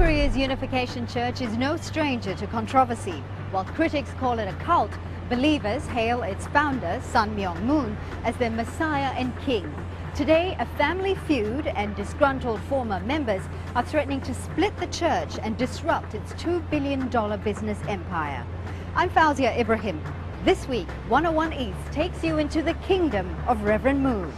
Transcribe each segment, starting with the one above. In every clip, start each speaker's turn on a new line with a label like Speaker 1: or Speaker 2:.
Speaker 1: Korea's Unification Church is no stranger to controversy. While critics call it a cult, believers hail its founder, Sun Myung-moon, as their messiah and king. Today, a family feud and disgruntled former members are threatening to split the church and disrupt its $2 billion business empire. I'm Fauzia Ibrahim. This week, 101 East takes you into the kingdom of Reverend Moon.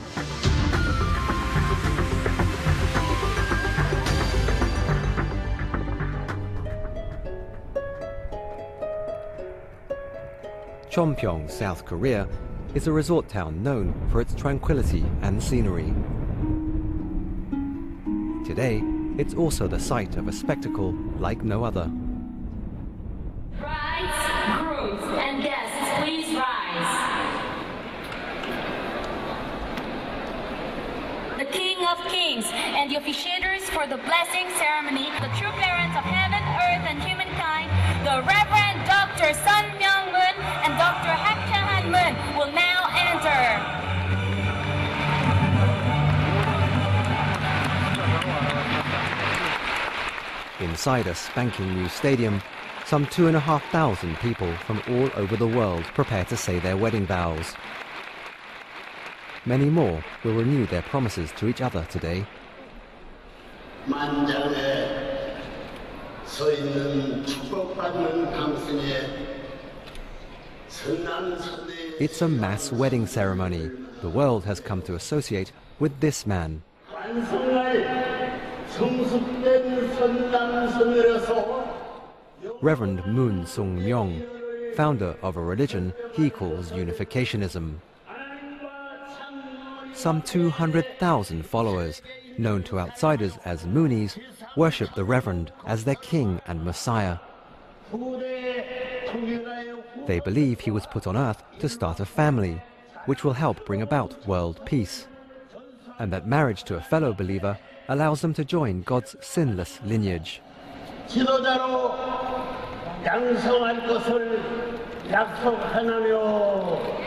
Speaker 2: Chonpyong, South Korea, is a resort town known for its tranquility and scenery. Today, it's also the site of a spectacle like no other.
Speaker 3: Brides, grooms, and guests, please rise. The King of Kings and the officiators for the blessing ceremony, the true parents of heaven, earth, and humankind, the Reverend Dr. Sun Myung-moon and Dr. Hak Cha-han-moon will now enter.
Speaker 2: Inside a spanking new stadium, some 2,500 people from all over the world prepare to say their wedding vows. Many more will renew their promises to each other today.
Speaker 4: 만장에 서 있는 축복받는 당신의 선한 선대.
Speaker 2: It's a mass wedding ceremony the world has come to associate with this man. Reverend Moon Sung-myung, founder of a religion he calls Unificationism. Some 200,000 followers, known to outsiders as Moonies, worship the Reverend as their king and messiah. They believe he was put on earth to start a family, which will help bring about world peace, and that marriage to a fellow believer allows them to join God's sinless lineage.
Speaker 4: 지도자로 양성할 것을 약속하나며.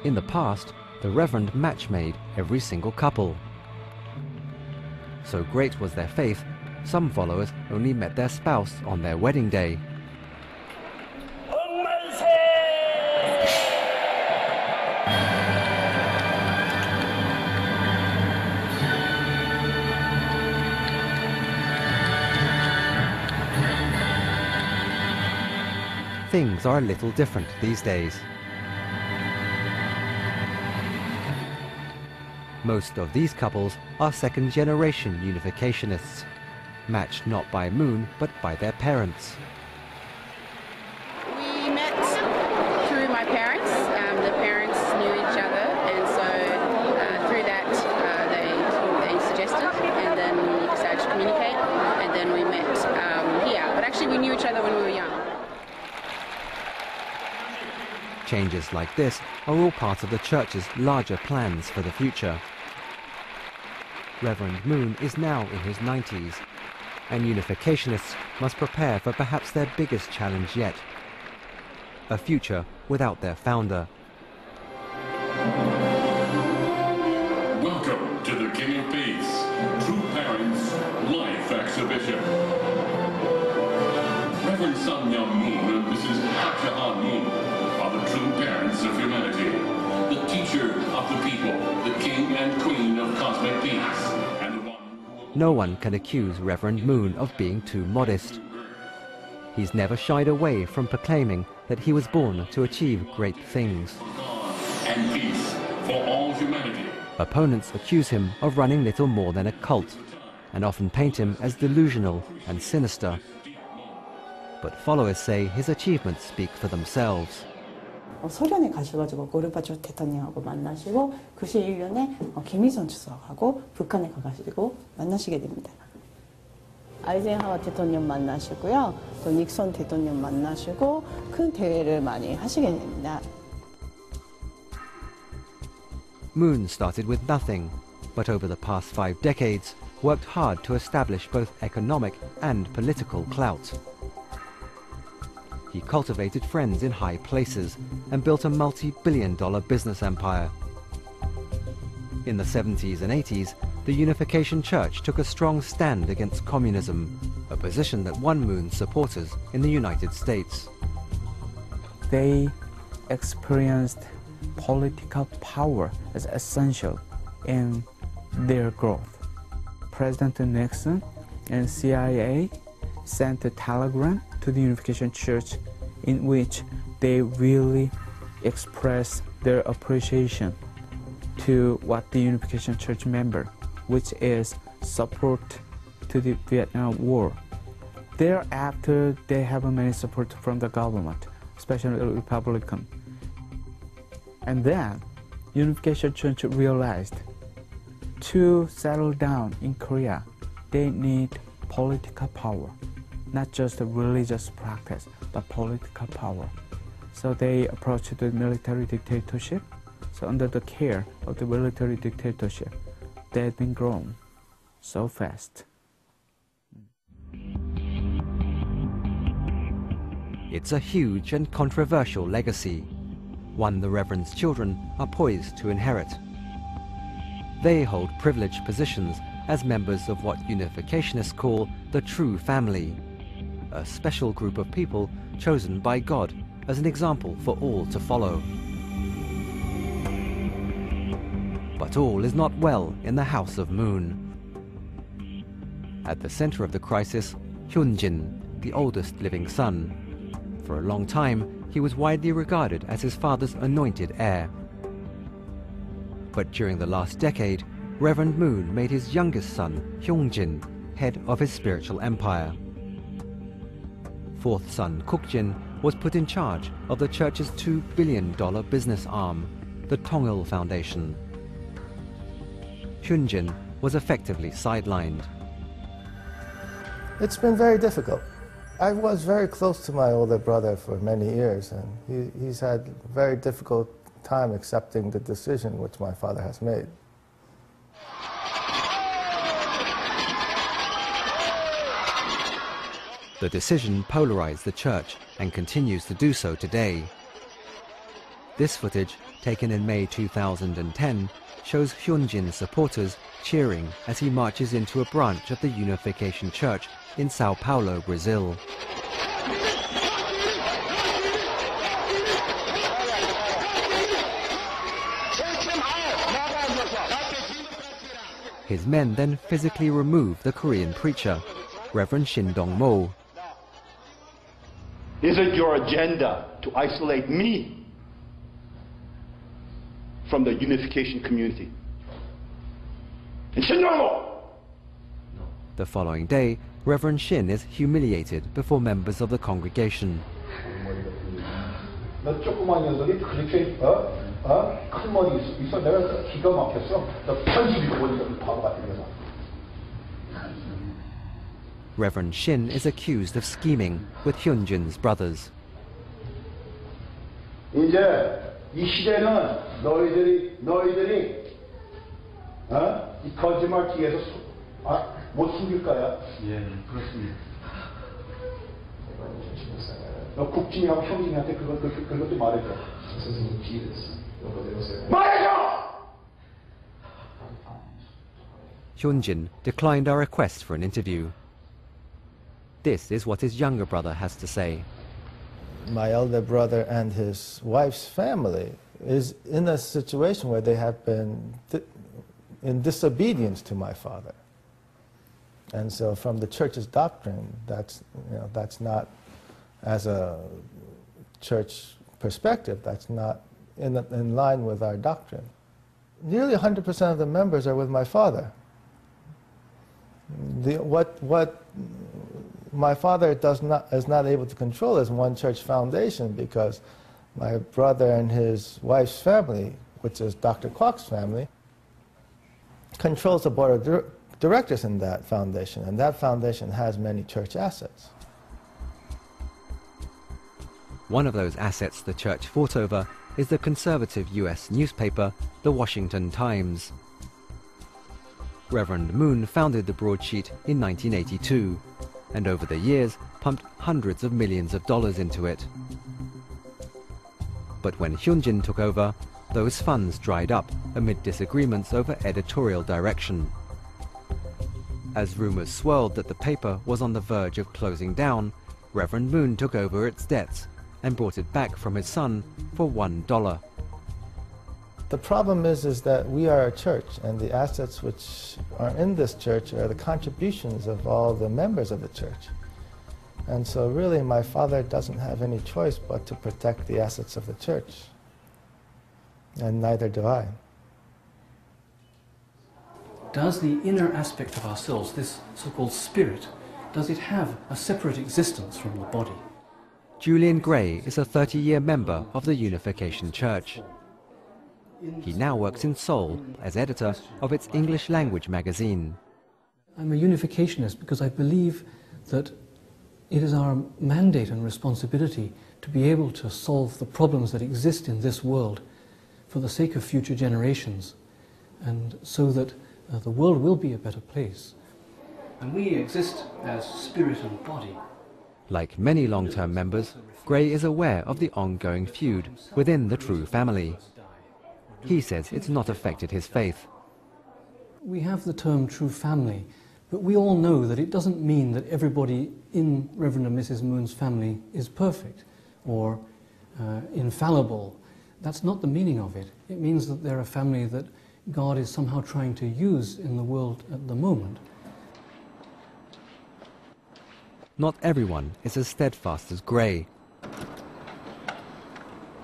Speaker 2: In the past, the Reverend match-made every single couple. So great was their faith, some followers only met their spouse on their wedding day. Things are a little different these days. Most of these couples are second-generation Unificationists, matched not by Moon but by their parents.
Speaker 5: We met through my parents. The parents knew each other, and so through that they suggested, and then we decided to communicate, and then we met here. But actually we knew each other when we were young.
Speaker 2: Changes like this are all part of the Church's larger plans for the future. Reverend Moon is now in his 90s, and Unificationists must prepare for perhaps their biggest challenge yet: a future without their founder.
Speaker 6: Welcome to the King of Peace, True Parents Life Exhibition. Reverend Sun Myung-moon and Mrs. Hak Cha-han-moon are the true parents of humanity, the teacher of the people, the king and queen of cosmic peace, and the one who...
Speaker 2: No one can accuse Reverend Moon of being too modest. He's never shied away from proclaiming that he was born to achieve great things.
Speaker 6: And peace for all humanity.
Speaker 2: Opponents accuse him of running little more than a cult, and often paint him as delusional and sinister. But followers say his achievements speak for themselves.
Speaker 7: 소련에 가셔가지고 고르바초프 대통령하고 만나시고 91년에 김일성 주석하고 북한에 가가지고 만나시게 됩니다. 아이젠하워 대통령 만나시고요, 또 닉슨 대통령 만나시고 큰 대회를 많이 하시게 됩니다.
Speaker 2: Moon started with nothing, but over the past 5 decades worked hard to establish both economic and political clout. He cultivated friends in high places and built a multi-billion-dollar business empire. In the 70s and 80s, the Unification Church took a strong stand against communism, a position that won Moon's supporters in the United States.
Speaker 8: They experienced political power as essential in their growth. President Nixon and CIA sent a telegram to the Unification Church in which they really expressed their appreciation to what the Unification Church member, which is support to the Vietnam War. Thereafter, they have many support from the government, especially the Republican. And then, Unification Church realized to settle down in Korea, they need political power, not just a religious practice, but political power. So they approached the military dictatorship. So under the care of the military dictatorship, they had been grown so fast.
Speaker 2: It's a huge and controversial legacy, one the Reverend's children are poised to inherit. They hold privileged positions as members of what unificationists call the true family, a special group of people chosen by God as an example for all to follow. But all is not well in the House of Moon. At the center of the crisis, Hyunjin, the oldest living son. For a long time, he was widely regarded as his father's anointed heir. But during the last decade, Reverend Moon made his youngest son, Hyungjin, head of his spiritual empire. Fourth son, Kukjin, was put in charge of the church's $2 billion business arm, the Tongil Foundation. Hyunjin was effectively sidelined.
Speaker 9: It's been very difficult. I was very close to my older brother for many years, and he's had a very difficult time accepting the decision which my father has made.
Speaker 2: The decision polarized the church and continues to do so today. This footage, taken in May 2010, shows Hyunjin's supporters cheering as he marches into a branch of the Unification Church in Sao Paulo, Brazil. His men then physically remove the Korean preacher, Reverend Shin Dong-mo.
Speaker 10: Is it your agenda to isolate me from the unification community? And Shin Dong-mo!
Speaker 2: The following day, Reverend Shin is humiliated before members of the congregation.
Speaker 10: 너 조그만 녀석이 그렇게 큰 머리 있어 내가 기가 막혔어. 너 편집이 보니까 바보 같은 녀석.
Speaker 2: Reverend Shin is accused of scheming with Hyunjin's brothers.
Speaker 10: 이제 이 시대는 너희들이 이 거짓말 뒤에서 못 숨길 거야. 예, 그렇습니다. 너 국진이하고 형진이한테 그것도 말해줘. 선생님 말해줘!
Speaker 2: Hyunjin declined our request for an interview. This is what his younger brother has to say.
Speaker 9: My elder brother and his wife's family is in a situation where they have been in disobedience to my father. And so from the church's doctrine, that's not, as a church perspective, that's not in line with our doctrine. Nearly 100% of the members are with my father. What my father is not able to control is one church foundation, because my brother and his wife's family, which is Dr. Kwok's family, controls the board of directors in that foundation, and that foundation has many church assets.
Speaker 2: One of those assets the church fought over is the conservative US newspaper, The Washington Times. Reverend Moon founded the broadsheet in 1982, and over the years pumped hundreds of millions of dollars into it. But when Hyunjin took over, those funds dried up amid disagreements over editorial direction. As rumors swirled that the paper was on the verge of closing down, Reverend Moon took over its debts and brought it back from his son for $1.
Speaker 9: The problem is that we are a church, and the assets which are in this church are the contributions of all the members of the church. And so really my father doesn't have any choice but to protect the assets of the church. And neither do I.
Speaker 11: Does the inner aspect of ourselves, this so-called spirit, does it have a separate existence from the body?
Speaker 2: Julian Gray is a 30-year member of the Unification Church. He now works in Seoul as editor of its English-language magazine.
Speaker 11: I'm a unificationist because I believe that it is our mandate and responsibility to be able to solve the problems that exist in this world for the sake of future generations, and so that the world will be a better place. And we exist as spirit and body.
Speaker 2: Like many long-term members, Gray is aware of the ongoing feud within the True family. He says it's not affected his faith.
Speaker 11: We have the term true family, but we all know that it doesn't mean that everybody in Reverend and Mrs. Moon's family is perfect or infallible. That's not the meaning of it. It means that they're a family that God is somehow trying to use in the world at the moment.
Speaker 2: Not everyone is as steadfast as Gray.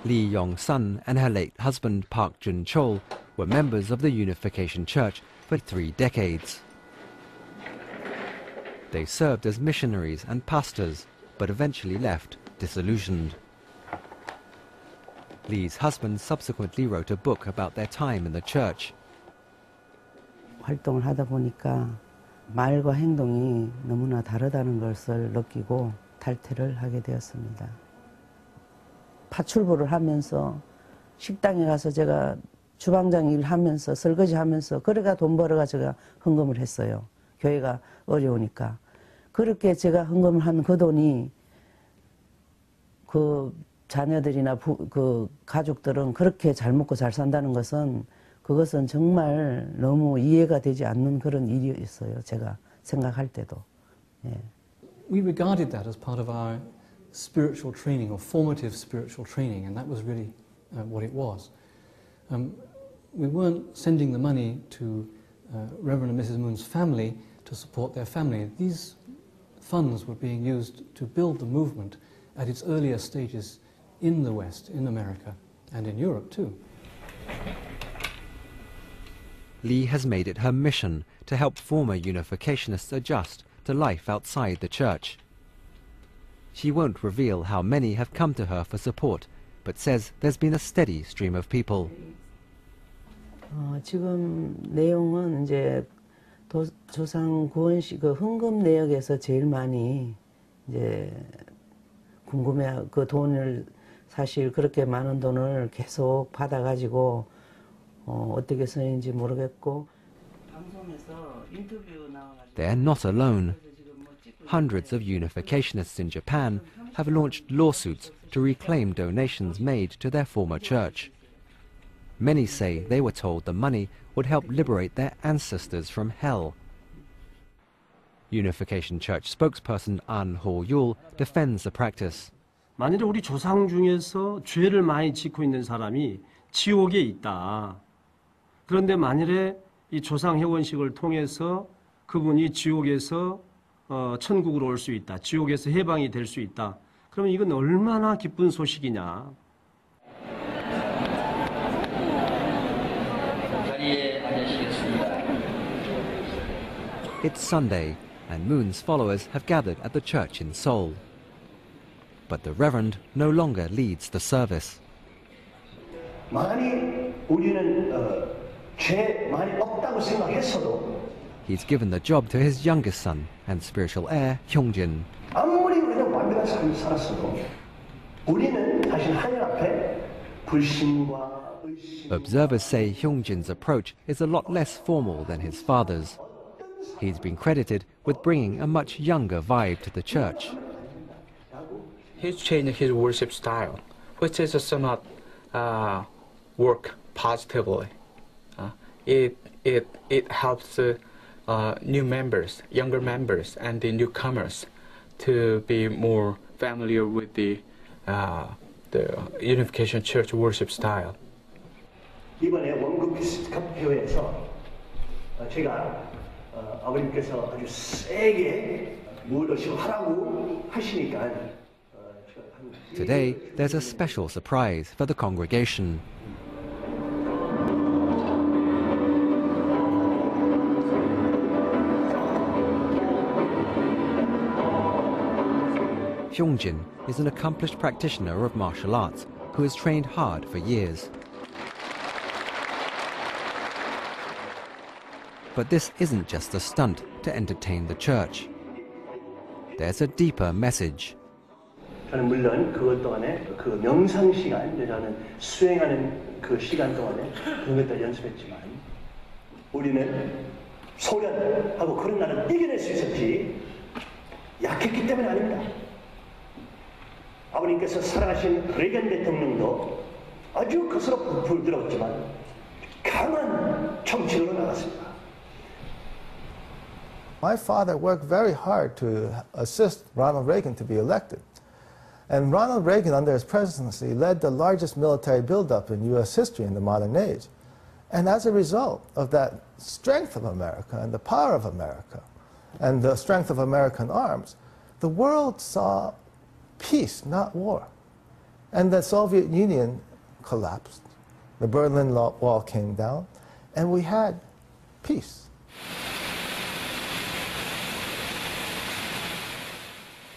Speaker 2: Lee Yong-sun and her late husband Park Jun-chol were members of the Unification Church for 3 decades. They served as missionaries and pastors, but eventually left disillusioned. Lee's husband subsequently wrote a book about their time in the church.
Speaker 12: 활동을 하다 보니까 말과 행동이 너무나 다르다는 것을 느끼고 탈퇴를 하게 되었습니다. 파출부를 하면서 식당에 가서 제가 주방장 일하면서 설거지하면서 그래가 돈 벌어가 제가 헌금을 했어요. 교회가 어려우니까. 그렇게 제가 헌금을 한 그 돈이 그 자녀들이나 그 가족들은 그렇게 잘 먹고 잘 산다는 것은 그것은 정말 너무 이해가 되지 않는 그런 일이었어요. 제가 생각할 때도. 예.
Speaker 11: We regarded that as part of our spiritual training or formative spiritual training, and that was really what it was. We weren't sending the money to Reverend and Mrs. Moon's family to support their family. These funds were being used to build the movement at its earlier stages in the West, in America, and in Europe too.
Speaker 2: Lee has made it her mission to help former unificationists adjust to life outside the church. She won't reveal how many have come to her for support, but says there's been a steady stream of people.
Speaker 12: 지금 내용은 이제 조상 구원식 그 헌금 내역에서 제일 많이 이제 궁금해 그 돈을 사실 그렇게 많은 돈을 계속 받아가지고 어떻게 쓰는지 모르겠고 방송에서 인터뷰 나와가지고.
Speaker 2: They're not alone. Hundreds of unificationists in Japan have launched lawsuits to reclaim donations made to their former church. Many say they were told the money would help liberate their ancestors from hell. Unification Church spokesperson An Ho-yul defends the practice.
Speaker 13: 만일에 우리 조상 중에서 죄를 많이 짓고 있는 사람이 지옥에 있다. 그런데 만일에 이 조상 회원식을 통해서 그분이 지옥에서 천국으로 올 수 있다. 지옥에서 해방이 될 수 있다. 그러면 이건 얼마나 기쁜 소식이냐.
Speaker 2: It's Sunday, and Moon's followers have gathered at the church in Seoul. But the Reverend no longer leads the service.
Speaker 14: 많이 우리는 죄 많이 없다고 생각했어도
Speaker 2: He's given the job to his youngest son and spiritual heir, Hyungjin.
Speaker 14: 아무리 우리는 완벽한 삶을 살았어도 우리는 사실 하늘 앞에 불신과 의심.
Speaker 2: Observers say Hyungjin's approach is a lot less formal than his father's. He's been credited with bringing a much younger vibe to the church.
Speaker 8: He's changed his worship style, which is somewhat work positively. It helps new members, younger members, and the newcomers to be more familiar with the Unification Church worship style.
Speaker 14: 이번에 원국 피스컵 대회에서 제가 아버님께서 아주 세게 무엇을 하라고 하시니까.
Speaker 2: Today, there's a special surprise for the congregation. Hyungjin is an accomplished practitioner of martial arts who has trained hard for years. But this isn't just a stunt to entertain the church. There's a deeper message.
Speaker 14: 저는 물론 그것 동안에 그 명상 시간, 저는 수행하는 그 시간 동안에 그런 것들 연습했지만 우리는 소련하고 그런 나라를 이겨낼 수 있었지 약했기 때문에 아닙니다. 아버님께서 살아가신 레이건 대통령도 아주 거스럽고 불들었지만 강한 정치로 나갔습니다.
Speaker 9: My father worked very hard to assist Ronald Reagan to be elected. And Ronald Reagan, under his presidency, led the largest military buildup in U.S. history in the modern age. And as a result of that strength of America and the power of America and the strength of American arms, the world saw peace, not war. And the Soviet Union collapsed. The Berlin Wall came down, and we had peace.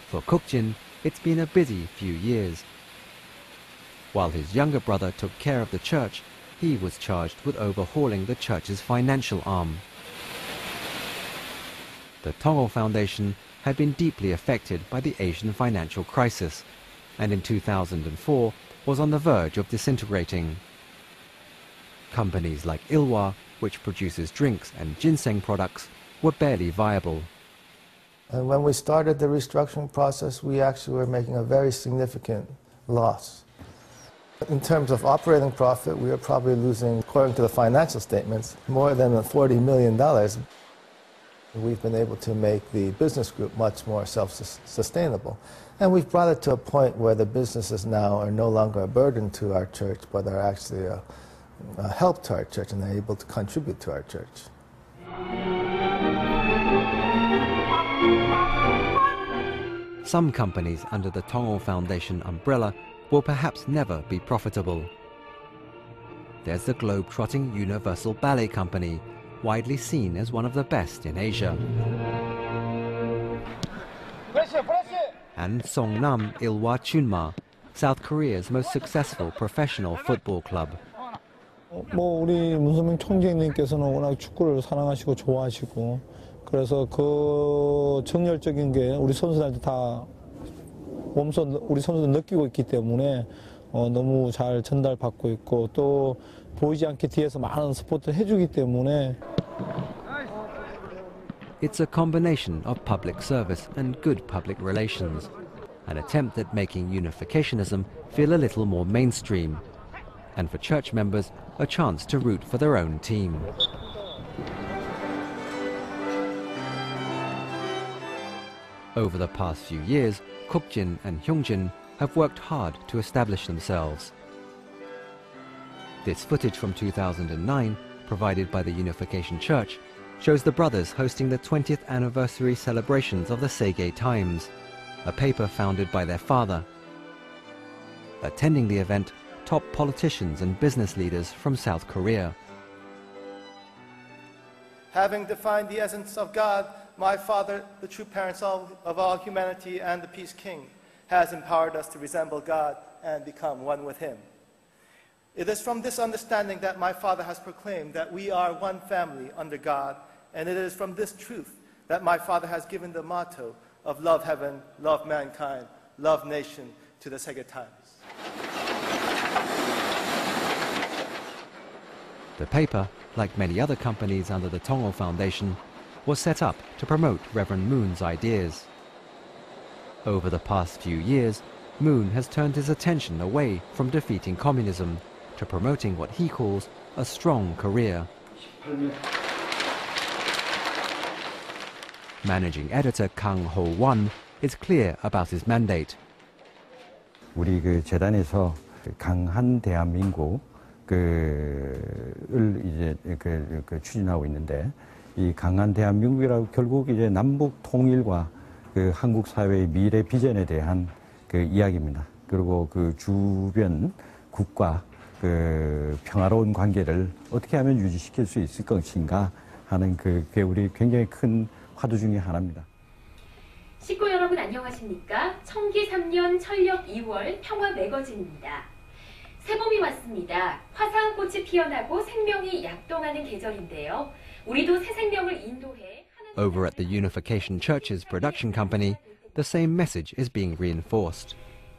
Speaker 2: For Kukjin, it's been a busy few years. While his younger brother took care of the church, he was charged with overhauling the church's financial arm. The Tongil Foundation had been deeply affected by the Asian financial crisis, and in 2004 was on the verge of disintegrating. Companies like Ilwa, which produces drinks and ginseng products, were barely viable.
Speaker 9: And when we started the restructuring process, we actually were making a very significant loss. In terms of operating profit, we were probably losing, according to the financial statements, more than $40 million. We've been able to make the business group much more self-sustainable. And we've brought it to a point where the businesses now are no longer a burden to our church, but are actually a help to our church, and they're able to contribute to our church.
Speaker 2: Some companies under the Tongil Foundation umbrella will perhaps never be profitable. There's the globe-trotting Universal Ballet Company, widely seen as one of the best in Asia. And Songnam Ilwa Chunma, South Korea's most successful professional football club.
Speaker 15: 우리 문선명 총재님께서는 워낙 축구를 사랑하시고 좋아하시고 그래서 그 정열적인 게 우리 선수들한테 다 몸소 우리 선수들 느끼고 있기 때문에 너무 잘 전달받고 있고 또 보이지 않게 뒤에서 많은 스포트 해주기 때문에.
Speaker 2: It's a combination of public service and good public relations, an attempt at making unificationism feel a little more mainstream, and for church members, a chance to root for their own team. Over the past few years, Kukjin and Hyungjin have worked hard to establish themselves. This footage from 2009, provided by the Unification Church, shows the brothers hosting the 20th anniversary celebrations of the Sege Times, a paper founded by their father. Attending the event, top politicians and business leaders from South Korea.
Speaker 9: Having defined the essence of God, my Father, the true parent of all humanity and the Peace King, has empowered us to resemble God and become one with Him. It is from this understanding that my Father has proclaimed that we are one family under God, and it is from this truth that my Father has given the motto of love heaven, love mankind, love nation to the Sege Times.
Speaker 2: The paper, like many other companies under the Tongil Foundation, was set up to promote Reverend Moon's ideas. Over the past few years, Moon has turned his attention away from defeating communism to promoting what he calls a strong career. Managing editor Kang Ho-won is clear about his mandate.
Speaker 16: 우리 그 재단에서 강한 대한민국을 이제 추진하고 있는데, 이 강한 대한민국이라고 결국 이제 남북 통일과 그 한국 사회의 미래 비전에 대한 그 이야기입니다. 그리고 그 주변 국가 그 평화로운 관계를 어떻게 하면 유지시킬 수 있을 것인가 하는 그게 우리 굉장히 큰 화두 중에 하나입니다.
Speaker 17: 식구 여러분 안녕하십니까? 청기 3년 철력 2월 평화 매거진입니다. 새봄이 왔습니다. 화사한 꽃이 피어나고 생명이 약동하는 계절인데요. 우리도 새 생명을 인도해.
Speaker 2: Over at the Unification Church's production company, the same message is being reinforced.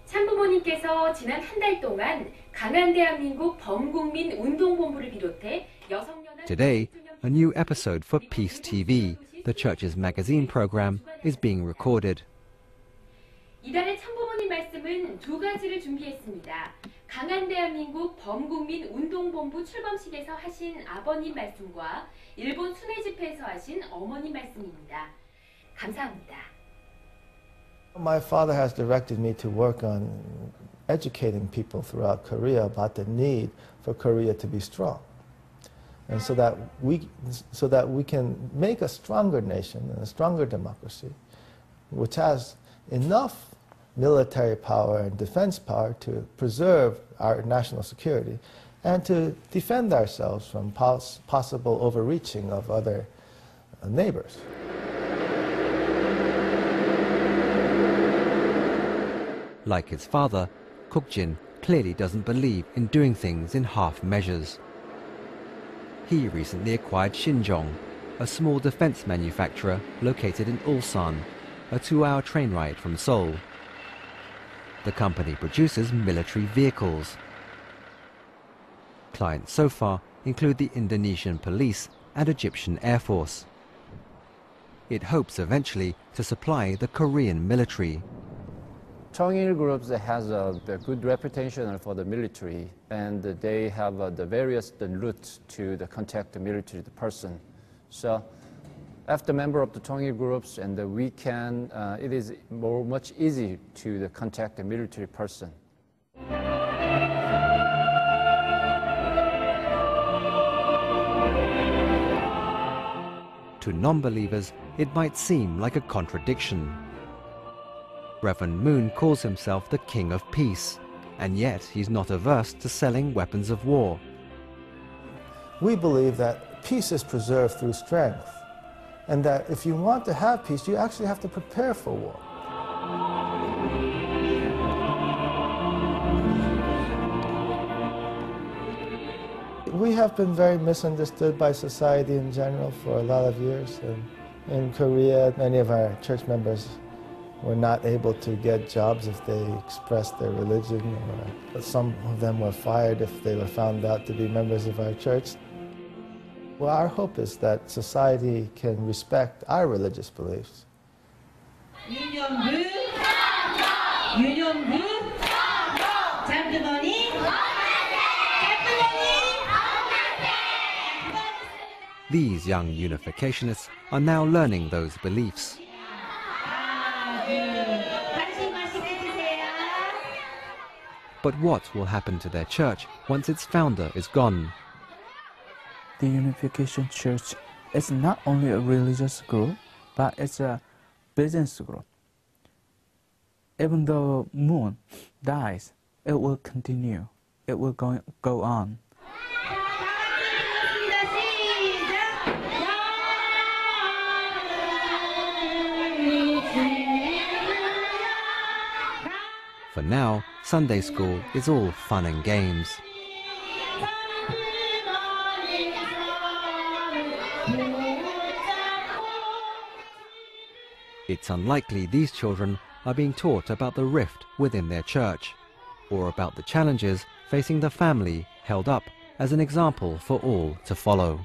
Speaker 17: 참부모님께서 지난 한 달 동안 강한 대한민국 범국민 운동본부를 비롯해 여성연합
Speaker 2: Today, a new episode for Peace TV, the church's magazine program, is being recorded.
Speaker 17: 이달의 참부모님 말씀은 두 가지를 준비했습니다. 강한 대한민국 범국민 운동본부 출범식에서 하신 아버님 말씀과 일본 순회 집회에서 하신 어머님 말씀입니다. 감사합니다.
Speaker 9: My father has directed me to work on educating people throughout Korea about the need for Korea to be strong, and so that we can make a stronger nation and a stronger democracy, which has enough military power and defense power to preserve our national security and to defend ourselves from possible overreaching of other neighbors.
Speaker 2: Like his father, Kukjin clearly doesn't believe in doing things in half measures. He recently acquired Shinjong, a small defense manufacturer located in Ulsan, a 2-hour train ride from Seoul. The company produces military vehicles. Clients so far include the Indonesian police and Egyptian Air Force. It hopes eventually to supply the Korean military.
Speaker 18: Tongil groups has a good reputation for the military, and they have the various routes to contact the military person. So, after member of the Tongil groups, and we can, it is much easy to contact the military person.
Speaker 2: To non-believers, it might seem like a contradiction. Reverend Moon calls himself the King of Peace, and yet he's not averse to selling weapons of war.
Speaker 9: We believe that peace is preserved through strength, and that if you want to have peace, you actually have to prepare for war. We have been very misunderstood by society in general for a lot of years. In Korea, many of our church members were not able to get jobs if they expressed their religion, or some of them were fired if they were found out to be members of our church. Well, our hope is that society can respect our religious beliefs.
Speaker 2: These young unificationists are now learning those beliefs. But what will happen to their church once its founder is gone?
Speaker 8: The Unification Church is not only a religious group, but it's a business group. Even though Moon dies, it will continue. It will go on.
Speaker 2: For now, Sunday school is all fun and games. It's unlikely these children are being taught about the rift within their church, or about the challenges facing the family held up as an example for all to follow.